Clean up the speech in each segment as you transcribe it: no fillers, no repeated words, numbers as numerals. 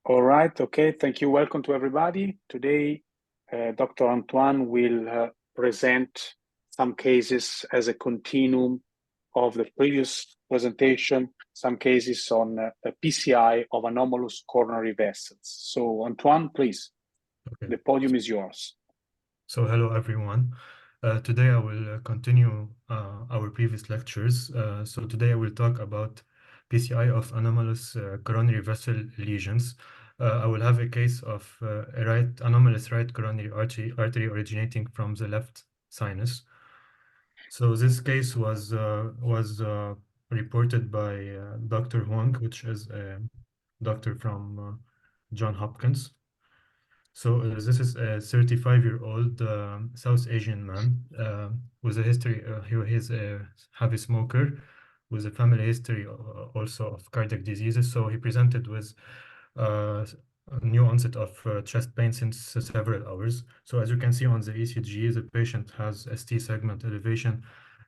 All right, okay, thank you. Welcome to everybody. Today, Dr. Antoine will present some cases as a continuum of the previous presentation, some cases on a PCI of anomalous coronary vessels. So Antoine, please, Okay. the podium is yours. So hello, everyone. Today I will continue our previous lectures. So today I will talk about PCI of anomalous coronary vessel lesions. I will have a case of anomalous right coronary artery originating from the left sinus. So this case was reported by Dr. Huang, which is a doctor from Johns Hopkins. So this is a 35-year-old South Asian man with a history. He is a heavy smoker with a family history also of cardiac diseases. So he presented with a new onset of chest pain since several hours. So as you can see on the ECG, the patient has ST segment elevation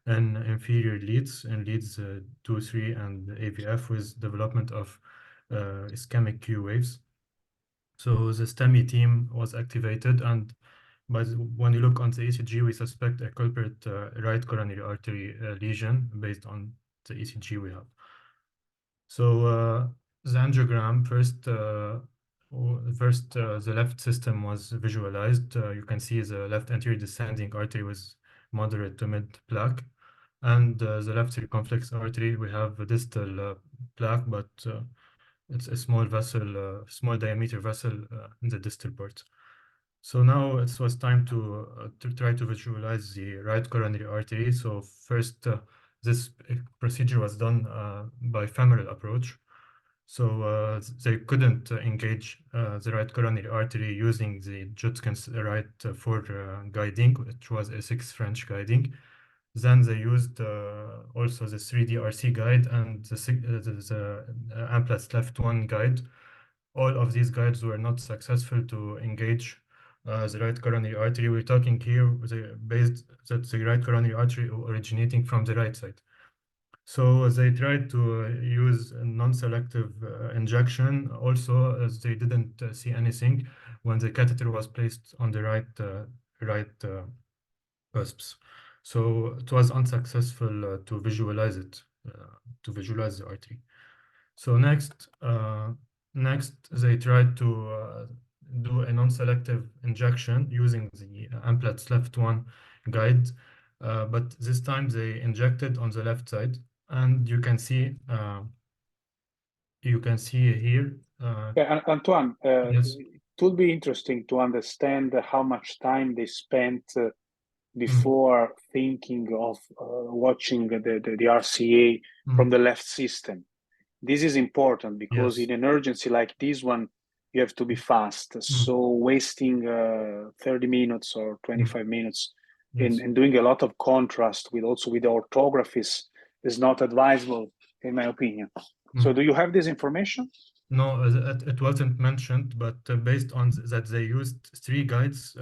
and inferior leads in leads 2, 3, and AVF with development of ischemic Q waves. So the STEMI team was activated, and when you look on the ECG, we suspect a culprit right coronary artery lesion based on the ECG we have. So the angiogram first, the left system was visualized. You can see the left anterior descending artery with moderate to mid plaque, and the left circumflex artery we have a distal plaque, but it's a small vessel, small diameter vessel in the distal part. So now it was time to try to visualize the right coronary artery. So first, this procedure was done by femoral approach. So they couldn't engage the right coronary artery using the Judkins right for guiding, which was a 6 French guiding. Then they used also the 3D RC guide and the Amplatz left one guide. All of these guides were not successful to engage the right coronary artery. We're talking here based that the right coronary artery originating from the right side. So they tried to use a non-selective injection also, as they didn't see anything when the catheter was placed on the right cusps. So it was unsuccessful to visualize it, to visualize the artery. So next they tried to do a non-selective injection using the Amplatz left one guide, but this time they injected on the left side, and you can see here. Antoine, Yes. it would be interesting to understand how much time they spent Mm, before thinking of watching the RCA from mm, the left system. This is important because yes. in an emergency like this one, you have to be fast. Mm, So wasting 30 minutes or mm, 25 minutes yes. in doing a lot of contrast with the orthographies is not advisable, in my opinion. So Mm. do you have this information? No, it wasn't mentioned, but based on that, they used 3 guides,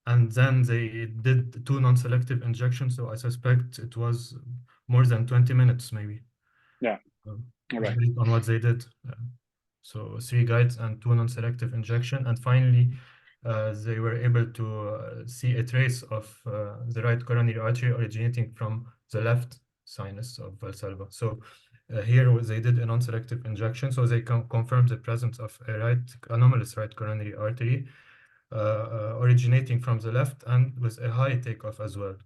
and then they did 2 non-selective injections. So I suspect it was more than 20 minutes, maybe, Yeah, all right. based on what they did. So 3 guides and 2 non-selective injection, and finally, they were able to see a trace of the right coronary artery originating from the left sinus of Valsalva. So here they did a non-selective injection, so they confirmed the presence of a anomalous right coronary artery originating from the left and with a high takeoff as well.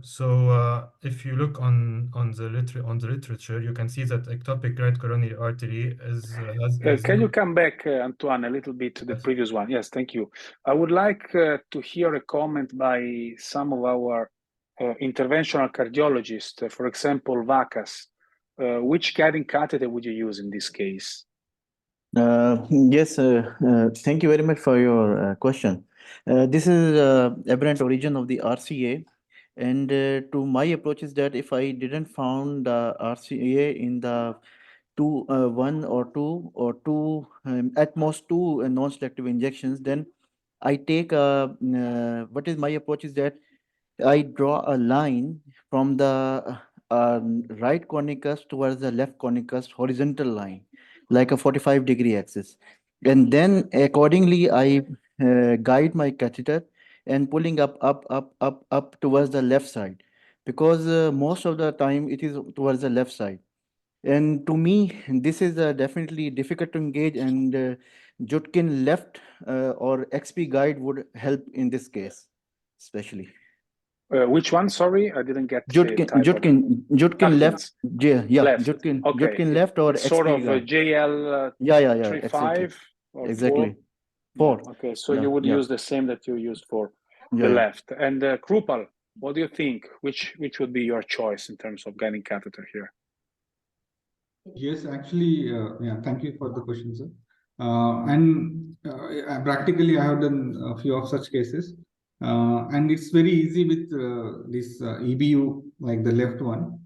So if you look on the literature, you can see that ectopic right coronary artery has Can you come back, Antoine, a little bit to the yes. previous one? Yes, thank you. I would like to hear a comment by some of our interventional cardiologists, for example, Vacas. Which guiding catheter would you use in this case? Yes, thank you very much for your question. This is aberrant origin of the RCA, and to my approach is that if I didn't found RCA in the one or two at most 2 non-selective injections, then I take what is my approach is that I draw a line from the right cornicus towards the left cornicus horizontal line. like a 45-degree axis. And then accordingly, I guide my catheter and pulling up towards the left side, because most of the time it is towards the left side. And to me, this is definitely difficult to engage, and Judkin left or XP guide would help in this case, especially. Which one? Sorry, I didn't get the Judkin, type of Judkin left. Judkins. Yeah, Left. Judkin, Okay. Judkin left or It's sort XP of a guide. JL Yeah, 35 exactly. or 4. Exactly. Yeah. 4. Okay, so you would use the same that you used for the Yeah. left. And Krupal, what do you think? Which would be your choice in terms of guiding catheter here? Yes, actually, yeah, thank you for the question, sir. And practically, I have done a few of such cases. And it's very easy with this EBU, like the left one,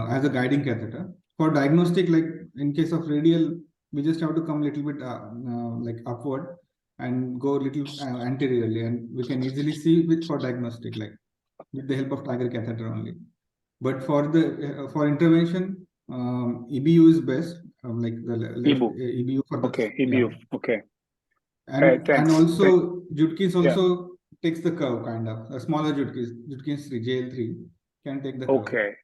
as a guiding catheter. For diagnostic, like in case of radial, we just have to come a little bit like upward and go a little anteriorly, and we can easily see with for diagnostic, like with the help of Tiger catheter only. But for the for intervention, EBU is best, like the left EBU for the EBU. Yeah. Okay. And also Judkins also takes the curve, kind of a smaller Judkins 3 JL3 can take the curve. Okay.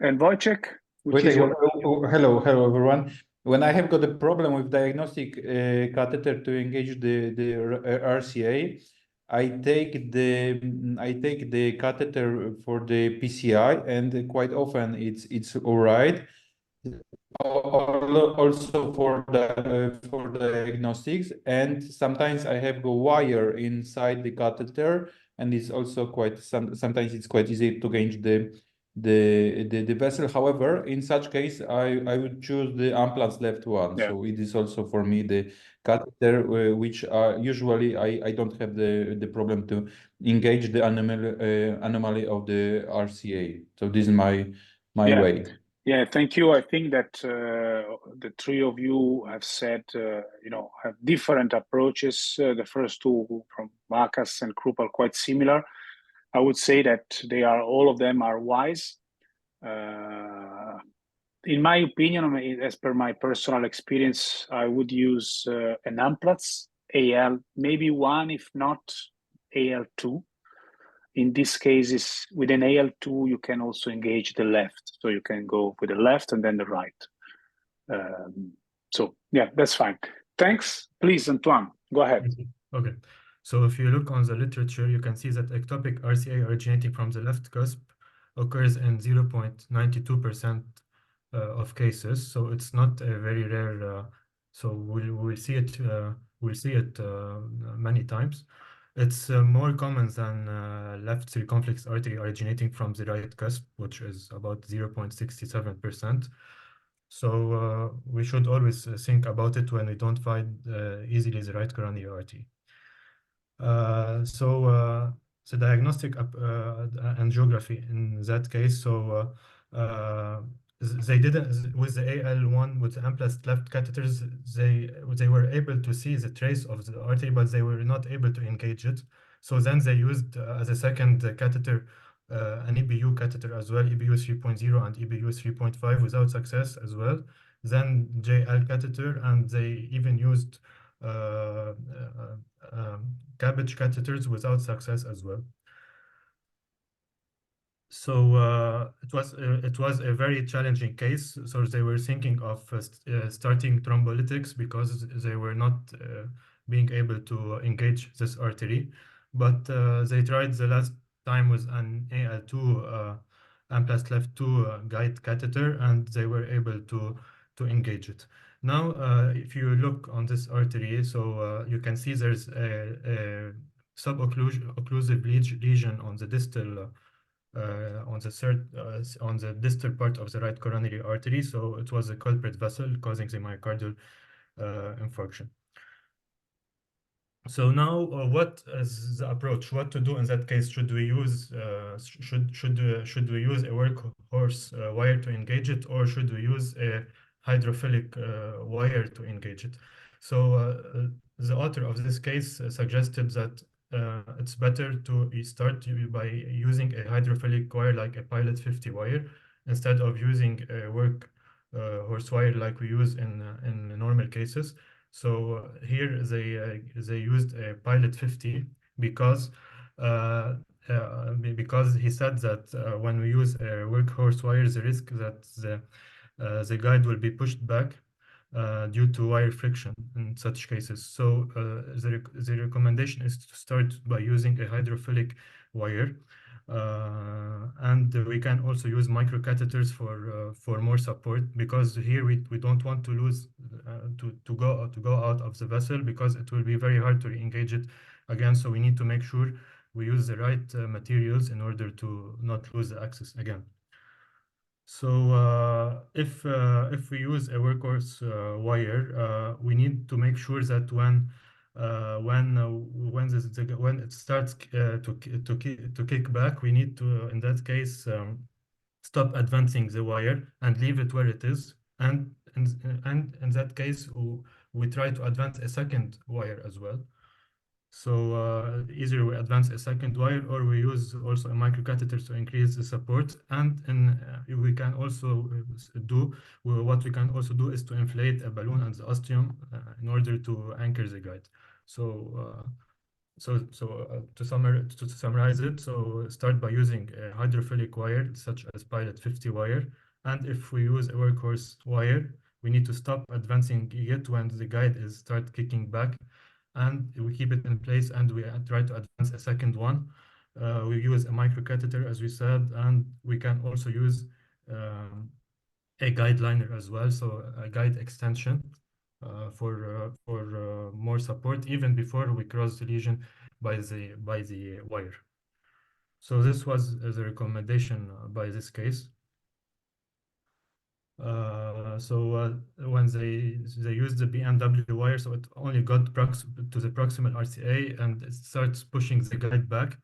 And Wojciech, hello everyone. When I have got a problem with diagnostic catheter to engage the RCA, I take the catheter for the PCI, and quite often it's all right. Also for the diagnostics, and sometimes I have go wire inside the catheter, and it's also quite sometimes it's quite easy to gauge the vessel. However, in such case, I would choose the ambulance left one. Yeah. So it is also for me the catheter, which usually I don't have the problem to engage the anomaly of the RCA. So this is my way. Yeah, thank you. I think that the three of you have said, have different approaches. The first two from Marcus and Krupp are quite similar. I would say that all of them are wise. In my opinion, as per my personal experience, I would use an Amplatz AL, maybe 1, if not AL2. In these cases, with an AL2, you can also engage the left. So you can go with the left and then the right. So yeah, that's fine. Thanks. Please, Antoine, go ahead. Okay. So if you look on the literature, you can see that ectopic RCA originating from the left cusp occurs in 0.92% of cases. So it's not a very rare. So we'll see it. We'll see it many times. It's more common than left circumflex artery originating from the right cusp, which is about 0.67%. So we should always think about it when we don't find easily the right coronary artery. So the diagnostic angiography in that case, so they didn't, with the AL1, with the Amplatz left catheters, they were able to see the trace of the artery, but they were not able to engage it. So then they used as a second catheter an EBU catheter as well, EBU 3.0 and EBU 3.5 without success as well. Then JL catheter, and they even used cabbage catheters without success as well. So it was a very challenging case. So they were thinking of starting thrombolytics because they were not being able to engage this artery. But they tried the last time with an AL2 Amplatz left 2 guide catheter, and they were able to engage it. Now, if you look on this artery, so you can see there's a subocclusive lesion on the distal on the distal part of the right coronary artery. So it was a culprit vessel causing the myocardial infarction. So now, what is the approach? What to do in that case? Should we use should we use a workhorse wire to engage it, or should we use a hydrophilic wire to engage it? So the author of this case suggested that it's better to start by using a hydrophilic wire like a pilot 50 wire instead of using a horse wire like we use in normal cases. So here they used a pilot 50 because because he said that when we use a workhorse wire, the risk that the guide will be pushed back due to wire friction in such cases. So the recommendation is to start by using a hydrophilic wire. And we can also use microcatheters for more support, because here we don't want to lose to go out of the vessel, because it will be very hard to re-engage it again. So we need to make sure we use the right materials in order to not lose the access again. So if we use a workhorse wire, we need to make sure that when it starts to kick back, we need to, in that case, stop advancing the wire and leave it where it is. And in that case, we try to advance a second wire as well. So either we advance a second wire, or we use also a microcatheter to increase the support. And we can also what we can also do is to inflate a balloon and the ostium in order to anchor the guide. So to summarize it, so start by using a hydrophilic wire such as pilot 50 wire. And if we use a workhorse wire, we need to stop advancing it when the guide is start kicking back, and we keep it in place, and we try to advance a second one. We use a microcatheter, as we said, and we can also use a guide liner as well, so a guide extension for more support even before we cross the lesion by the wire. So this was the recommendation by this case. When they used the BMW wire, so it only got to the proximal RCA, and it starts pushing the guide back.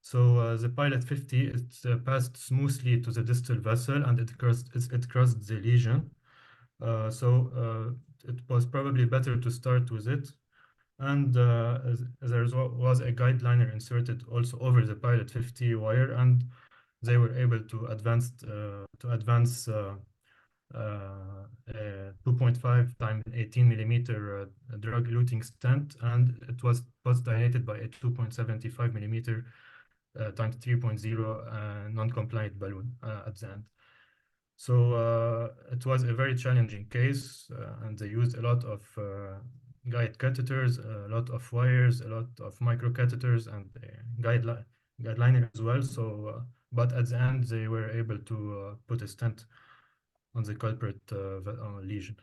So the pilot 50, it passed smoothly to the distal vessel, and it crossed the lesion. It was probably better to start with it. And there was a guide liner inserted also over the pilot 50 wire, and they were able to advance 2.5 times 18 millimeter drug eluting stent, and it was post-dilated by a 2.75 millimeter times 3.0 non-compliant balloon at the end. So it was a very challenging case, and they used a lot of guide catheters, a lot of wires, a lot of microcatheters, and guide liner as well. So, but at the end, they were able to put a stent on the culprit lesion.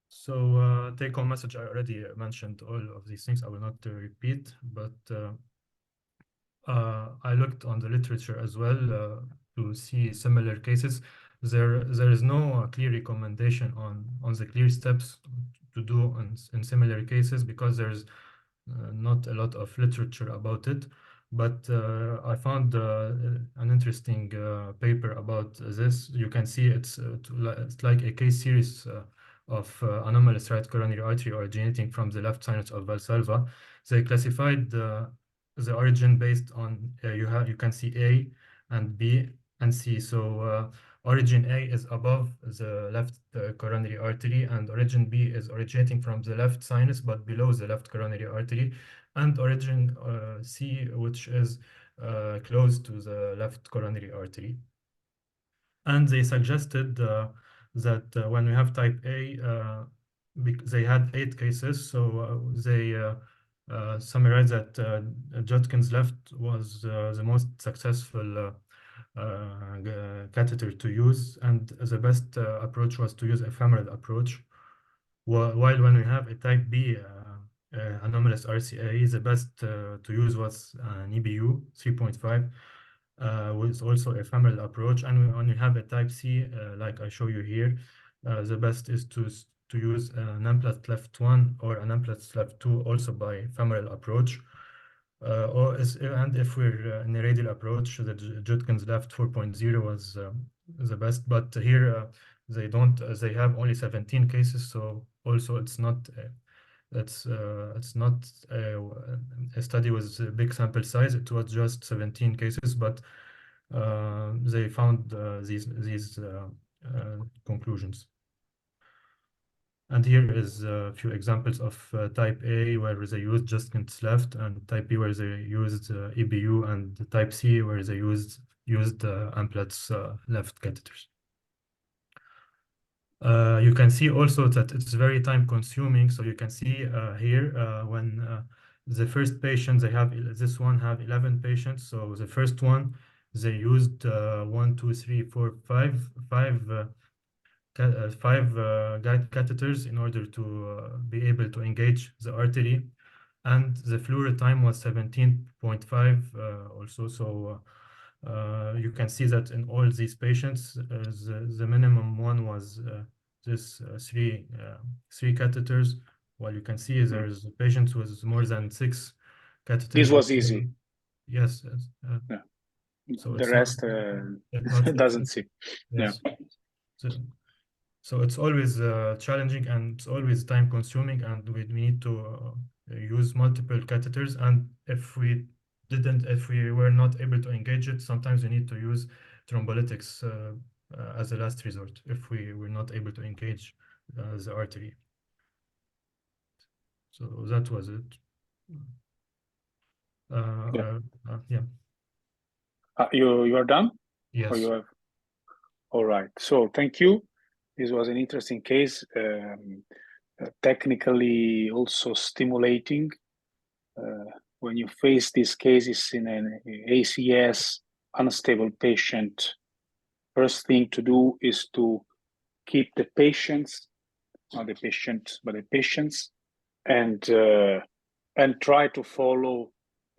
So take-home message, I already mentioned all of these things. I will not repeat, but I looked on the literature as well to see similar cases. There is no clear recommendation on the clear steps to do in similar cases, because there's not a lot of literature about it. But I found an interesting paper about this. You can see it's like a case series of anomalous right coronary artery originating from the left sinus of Valsalva. They classified the origin based on you can see A and B and C. So origin A is above the left coronary artery, and origin B is originating from the left sinus but below the left coronary artery, and origin C, which is close to the left coronary artery. And they suggested that when we have type A, they had 8 cases, so they summarized that Judkins left was the most successful catheter to use, and the best approach was to use a femoral approach. While when we have a type B anomalous RCA, the best to use was an EBU 3.5 with also a femoral approach. And when you have a type C, like I show you here, the best is to use an amplat left 1 or an amplat left 2 also by femoral approach. And if we're in a radial approach, the Judkins left 4.0 was the best. But here they have only 17 cases, so also it's not a study with a big sample size. It was just 17 cases, but they found these conclusions. And here is a few examples of type A where they used just stents left, and type B where they used EBU, and type C where they used Amplatz left catheters. You can see also that it's very time consuming. So you can see here when the first patient, this one have 11 patients. So the first one, they used 1, 2, 3, 4, 5 guide catheters in order to be able to engage the artery, and the fluid time was 17.5 also. So you can see that in all these patients, the minimum one was this three catheters, while you can see there's patients with more than 6 catheters. This was easy. Yes. Yeah. So the rest it doesn't see. Yes. Yeah. So it's always challenging, and it's always time consuming, and we need to use multiple catheters. And if we were not able to engage it, sometimes we need to use thrombolytics as a last resort if we were not able to engage the artery. So that was it. Yeah. You are done? Yes. Or you have... All right. So thank you. This was an interesting case, technically also stimulating. When you face these cases in an ACS unstable patient, first thing to do is to keep the patients, not the patient, but the patients, and try to follow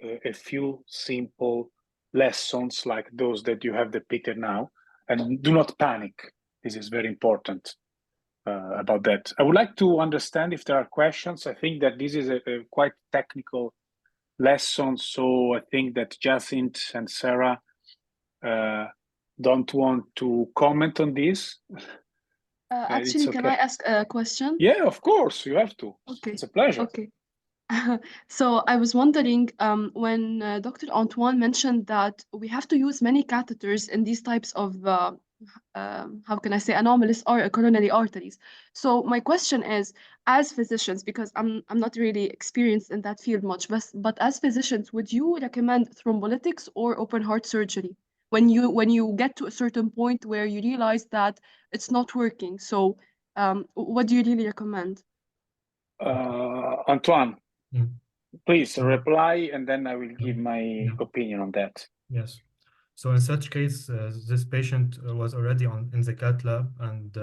a few simple lessons like those that you have depicted now, and do not panic. This is very important about that. I would like to understand if there are questions. I think that this is a quite technical lesson, so I think that Jacinth and Sarah don't want to comment on this. Actually, okay. Can I ask a question? Yeah, of course, you have to. Okay. It's a pleasure. Okay. So I was wondering, when Dr. Antoine mentioned that we have to use many catheters in these types of, how can I say, anomalous or coronary arteries. So my question is, as physicians, because I'm not really experienced in that field much, but as physicians, would you recommend thrombolytics or open heart surgery when you get to a certain point where you realize that it's not working? So what do you really recommend? Antoine, please reply, and then I will give my opinion on that. Yes. So in such case, this patient was already in the cath lab, and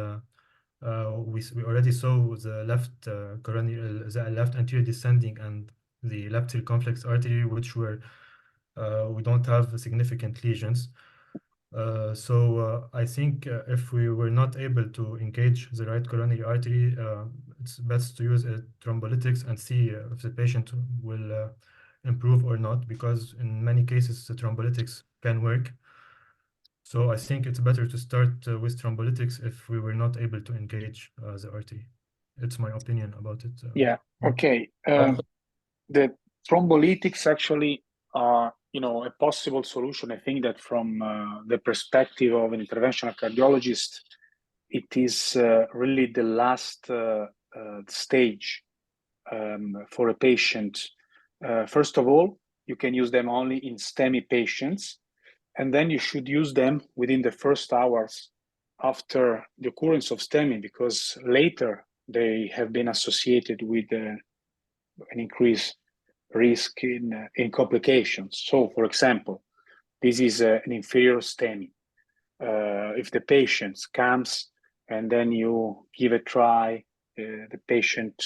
we already saw the left coronary, the left anterior descending, and the left circumflex artery, which were we don't have significant lesions. So I think if we were not able to engage the right coronary artery, it's best to use a thrombolytics and see if the patient will improve or not, because in many cases the thrombolytics can work. So I think it's better to start with thrombolytics if we were not able to engage the artery. It's my opinion about it. Yeah. Okay. The thrombolytics actually are, a possible solution. I think that from the perspective of an interventional cardiologist, it is really the last stage for a patient. First of all, you can use them only in STEMI patients, and then you should use them within the first hours after the occurrence of STEMI, because later they have been associated with an increased risk in complications. So, for example, this is an inferior STEMI. If the patient comes and then you give a try, the patient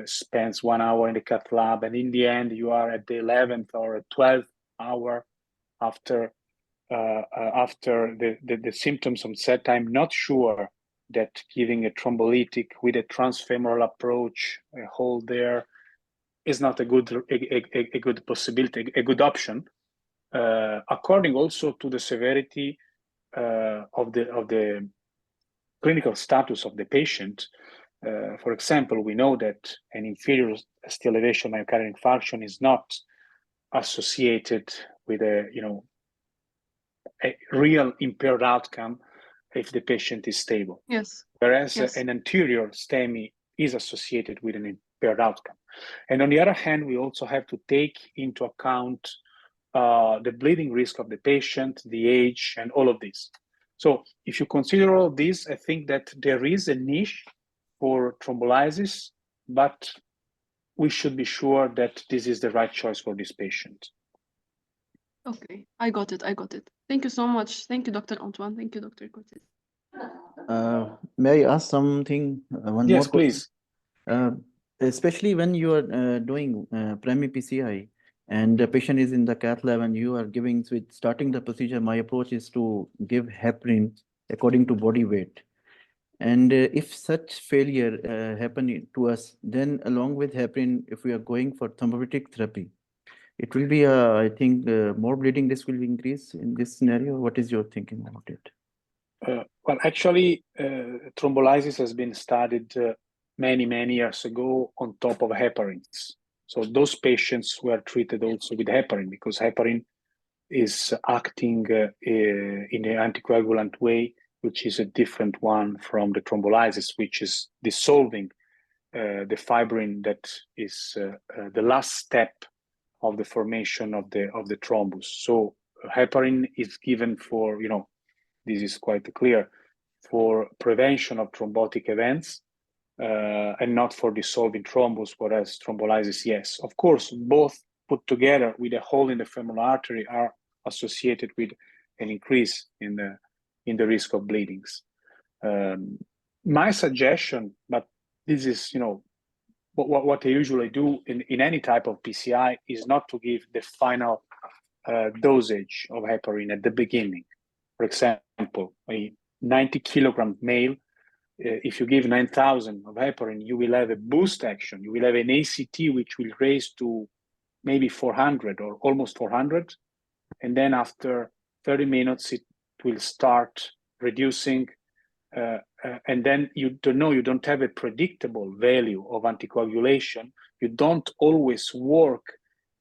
spends 1 hour in the cath lab, and in the end you are at the 11th or 12th hour after the symptoms onset. I'm not sure that giving a thrombolytic with a transfemoral approach, a hole there, is not a good possibility, a good option. According also to the severity of the clinical status of the patient. For example, we know that an inferior ST elevation myocardial infarction is not associated with a a real impaired outcome if the patient is stable. Yes. Whereas Yes. an anterior STEMI is associated with an impaired outcome. And on the other hand, we also have to take into account the bleeding risk of the patient, the age, and all of this. So if you consider all of this, I think that there is a niche for thrombolysis, but we should be sure that this is the right choice for this patient. Okay, I got it. I got it. Thank you so much. Thank you, Dr. Antoine. Thank you, Dr. Cortez. May I ask something? One Yes, more question? please. Especially when you are doing primary PCI and the patient is in the cath lab and you are giving, with starting the procedure, my approach is to give heparin according to body weight. And if such failure happen to us, then along with heparin, if we are going for thrombolytic therapy, it will be, I think, more bleeding risk will increase in this scenario. What is your thinking about it? Well, actually, thrombolysis has been studied many years ago on top of heparins. So those patients were treated also with heparin because heparin is acting in an anticoagulant way, which is a different one from the thrombolysis, which is dissolving the fibrin that is the last step of the formation of the thrombus. So heparin is given for, this is quite clear, for prevention of thrombotic events and not for dissolving thrombus, whereas thrombolysis, yes. Of course, both put together with a hole in the femoral artery are associated with an increase in the risk of bleedings. My suggestion, but this is, what I usually do in any type of PCI is not to give the final dosage of heparin at the beginning. For example, a 90-kilogram male, if you give 9,000 of heparin, you will have a boost action. You will have an ACT which will raise to maybe 400 or almost 400. And then after 30 minutes, it will start reducing. And then you don't have a predictable value of anticoagulation. You don't always work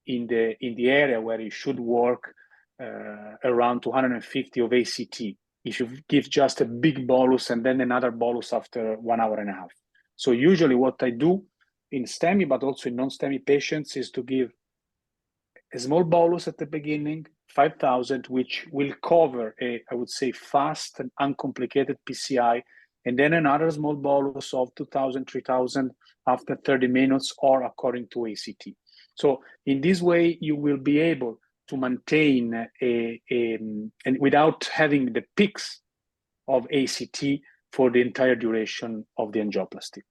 in the area where you should work around 250 of ACT. If you give just a big bolus and then another bolus after 1 hour and a half. So usually what I do in STEMI, but also in non-STEMI patients, is to give a small bolus at the beginning, 5,000, which will cover I would say, fast and uncomplicated PCI, and then another small bolus of 2,000, 3,000 after 30 minutes or according to ACT. So in this way, you will be able to maintain and without having the peaks of ACT for the entire duration of the angioplasty.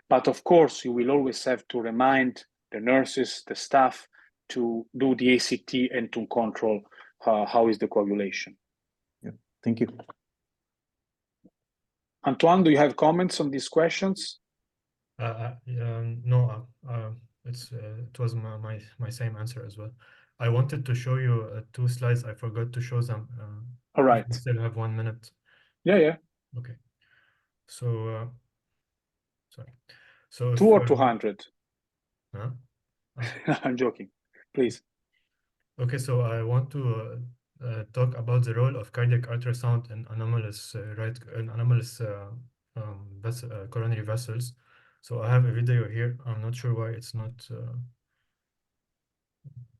But of course, you will always have to remind the nurses, the staff, to do the ACT and to control how is the coagulation. Yeah, thank you. Antoine, do you have comments on these questions? No, it was my same answer as well. I wanted to show you 2 slides. I forgot to show them. All right. We still have 1 minute. Yeah. Okay. So, sorry. So 2 or 200? Huh? I'm joking. Please. Okay, so I want to talk about the role of cardiac ultrasound in anomalous coronary vessels. So I have a video here. I'm not sure why it's not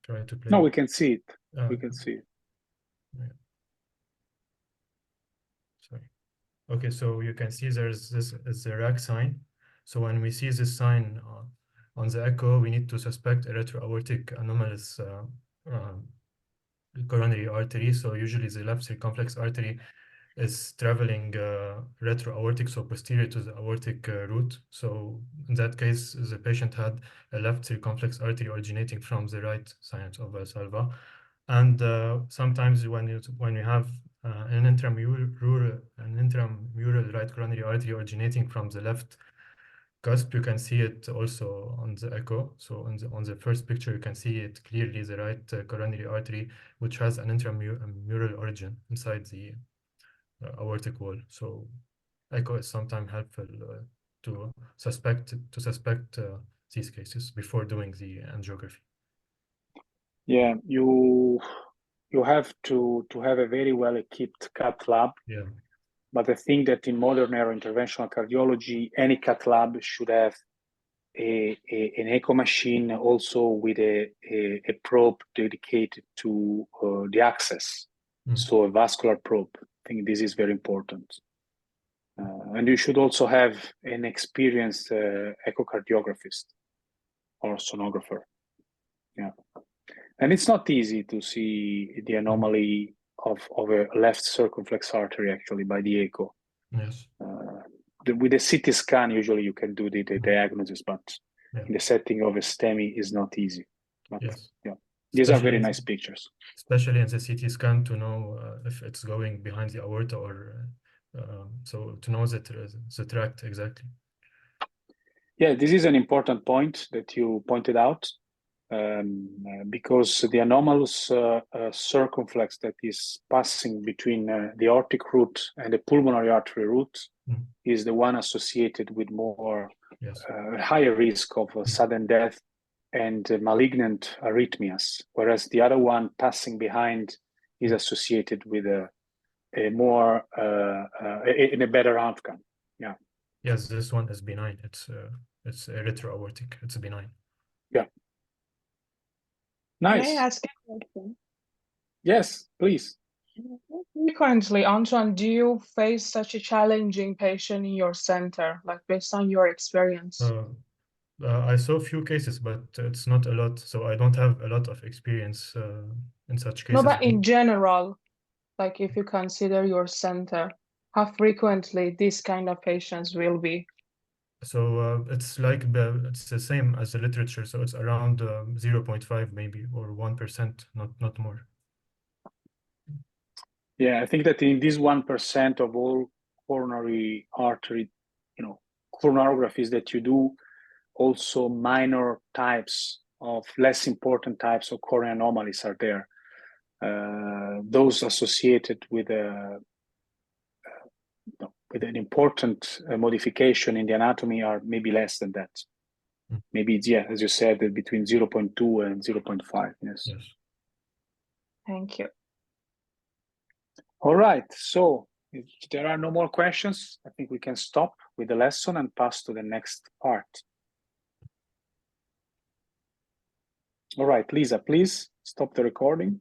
trying to play. No, we can see it. We can see it. Yeah. Sorry. Okay, so you can see there's this is the rack sign. So when we see this sign on the echo, we need to suspect a retroaortic anomalous coronary artery. So usually the left circumflex artery is traveling retroaortic, so posterior to the aortic root. So in that case, the patient had a left circumflex artery originating from the right sinus of Valsalva. And sometimes when you have an intramural right coronary artery originating from the left cusp, you can see it also on the echo. So on the first picture, you can see it clearly, the right coronary artery, which has an intramural origin inside the aortic wall. So echo is sometimes helpful to suspect these cases before doing the angiography. Yeah, you have to have a very well equipped cath lab. Yeah. But I think that in modern neurointerventional cardiology, any cath lab should have an echo machine also with a probe dedicated to the access. So a vascular probe. I think this is very important. And you should also have an experienced echocardiographer or sonographer. Yeah. And it's not easy to see the anomaly of a left circumflex artery actually by the echo. Yes. With a CT scan, usually you can do the diagnosis, but in the setting of a STEMI is not easy. But, yes. Yeah, these are very nice pictures. Especially in the CT scan to know if it's going behind the aorta or so to know the tract exactly. Yeah, this is an important point that you pointed out. Because the anomalous circumflex that is passing between the aortic root and the pulmonary artery root is the one associated with more higher risk of sudden death and malignant arrhythmias, whereas the other one passing behind is associated with a more in a better outcome. Yeah. Yes, this one is benign. It's retroaortic. It's benign. Yeah. Nice. May I ask a question? Yes, please. Frequently, Antoine, do you face such a challenging patient in your center, like based on your experience? I saw a few cases, but it's not a lot, so I don't have a lot of experience in such cases. No, but in general, like if you consider your center, how frequently these kind of patients will be? So it's like it's the same as the literature, so it's around 0.5 maybe or 1%, not more. Yeah, I think that in this 1% of all coronary artery, coronarographies that you do, also minor types of less important types of coronary anomalies are there. Those associated with an important modification in the anatomy are maybe less than that. Maybe it's, yeah, as you said, between 0.2 and 0.5. Yes. Thank you. All right. So if there are no more questions, I think we can stop with the lesson and pass to the next part. All right, Lisa, please stop the recording.